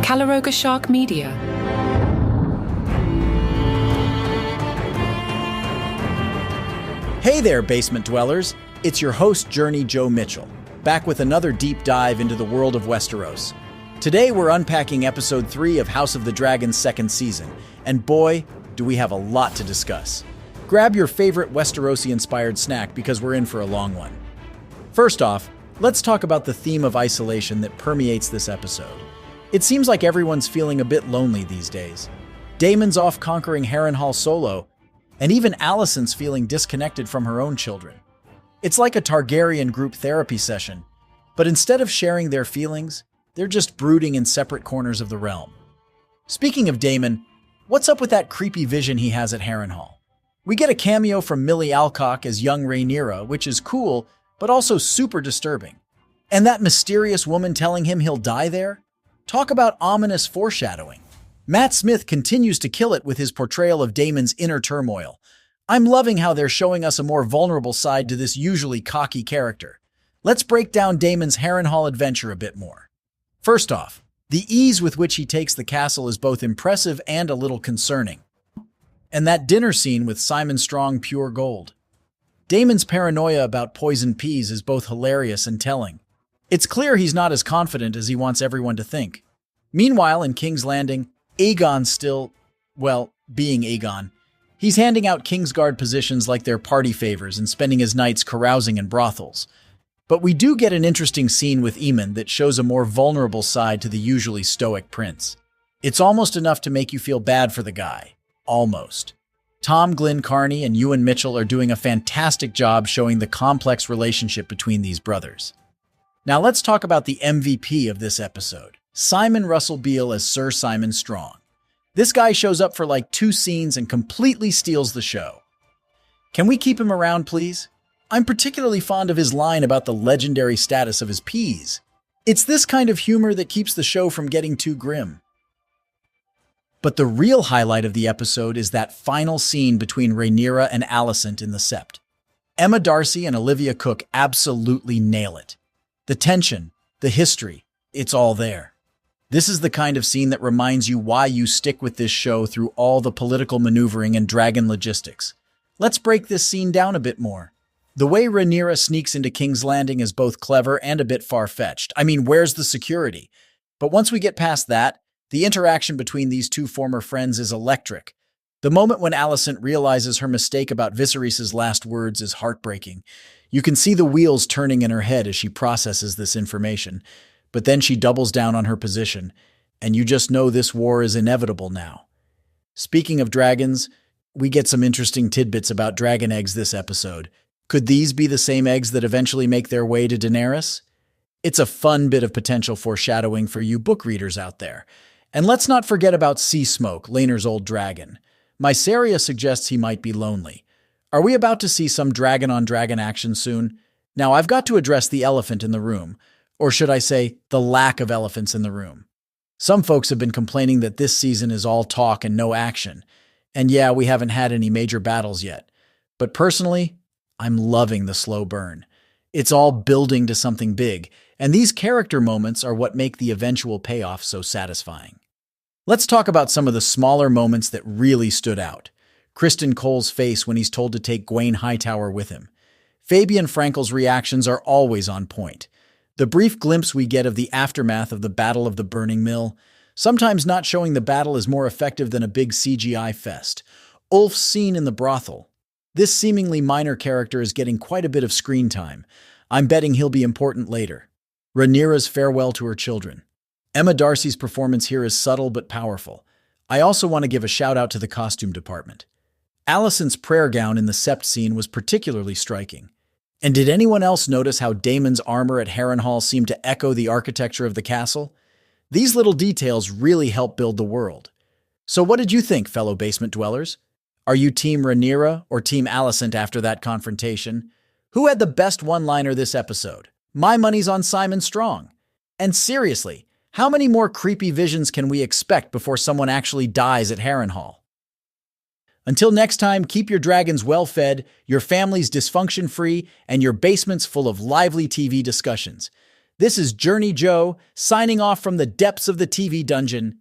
Calaroga Shark Media. Hey there, basement dwellers. It's your host, Journey Joe Mitchell, back with another deep dive into the world of Westeros. Today, we're unpacking Episode 3 of House of the Dragon's second season, and boy, do we have a lot to discuss. Grab your favorite Westerosi-inspired snack because we're in for a long one. First off, let's talk about the theme of isolation that permeates this episode. It seems like everyone's feeling a bit lonely these days. Daymon's off conquering Harrenhal solo, and even Alicent's feeling disconnected from her own children. It's like a Targaryen group therapy session, but instead of sharing their feelings, they're just brooding in separate corners of the realm. Speaking of Daymon, what's up with that creepy vision he has at Harrenhal? We get a cameo from Millie Alcock as young Rhaenyra, which is cool, but also super disturbing. And that mysterious woman telling him he'll die there? Talk about ominous foreshadowing. Matt Smith continues to kill it with his portrayal of Daymon's inner turmoil. I'm loving how they're showing us a more vulnerable side to this usually cocky character. Let's break down Daymon's Harrenhal adventure a bit more. First off, the ease with which he takes the castle is both impressive and a little concerning. And that dinner scene with Simon Strong pure gold. Daymon's paranoia about poisoned peas is both hilarious and telling. It's clear he's not as confident as he wants everyone to think. Meanwhile, in King's Landing, Aegon's still, well, being Aegon. He's handing out Kingsguard positions like they're party favors and spending his nights carousing in brothels. But we do get an interesting scene with Aemon that shows a more vulnerable side to the usually stoic prince. It's almost enough to make you feel bad for the guy. Almost. Tom Glyn Carney and Ewan Mitchell are doing a fantastic job showing the complex relationship between these brothers. Now let's talk about the MVP of this episode, Simon Russell Beale as Sir Simon Strong. This guy shows up for like 2 scenes and completely steals the show. Can we keep him around, please? I'm particularly fond of his line about the legendary status of his peas. It's this kind of humor that keeps the show from getting too grim. But the real highlight of the episode is that final scene between Rhaenyra and Alicent in the Sept. Emma Darcy and Olivia Cooke absolutely nail it. The tension, the history, it's all there. This is the kind of scene that reminds you why you stick with this show through all the political maneuvering and dragon logistics. Let's break this scene down a bit more. The way Rhaenyra sneaks into King's Landing is both clever and a bit far-fetched. I mean, where's the security? But once we get past that, the interaction between these two former friends is electric. The moment when Alicent realizes her mistake about Viserys's last words is heartbreaking. You can see the wheels turning in her head as she processes this information, but then she doubles down on her position, and you just know this war is inevitable now. Speaking of dragons, we get some interesting tidbits about dragon eggs this episode. Could these be the same eggs that eventually make their way to Daenerys? It's a fun bit of potential foreshadowing for you book readers out there. And let's not forget about Sea Smoke, Laener's old dragon. Mysaria suggests he might be lonely. Are we about to see some dragon-on-dragon action soon? Now, I've got to address the elephant in the room, or should I say, the lack of elephants in the room. Some folks have been complaining that this season is all talk and no action. And yeah, we haven't had any major battles yet. But personally, I'm loving the slow burn. It's all building to something big, and these character moments are what make the eventual payoff so satisfying. Let's talk about some of the smaller moments that really stood out. Criston Cole's face when he's told to take Gwaine Hightower with him. Fabian Frankel's reactions are always on point. The brief glimpse we get of the aftermath of the Battle of the Burning Mill, sometimes not showing the battle is more effective than a big CGI fest. Ulf's scene in the brothel. This seemingly minor character is getting quite a bit of screen time. I'm betting he'll be important later. Rhaenyra's farewell to her children. Emma Darcy's performance here is subtle but powerful. I also want to give a shout out to the costume department. Alicent's prayer gown in the Sept scene was particularly striking. And did anyone else notice how Daymon's armor at Harrenhal seemed to echo the architecture of the castle? These little details really help build the world. So what did you think, fellow basement dwellers? Are you Team Rhaenyra or Team Alicent after that confrontation? Who had the best one-liner this episode? My money's on Simon Strong. And seriously, how many more creepy visions can we expect before someone actually dies at Harrenhal? Until next time, keep your dragons well-fed, your families dysfunction-free, and your basements full of lively TV discussions. This is Journey Joe, signing off from the depths of the TV dungeon.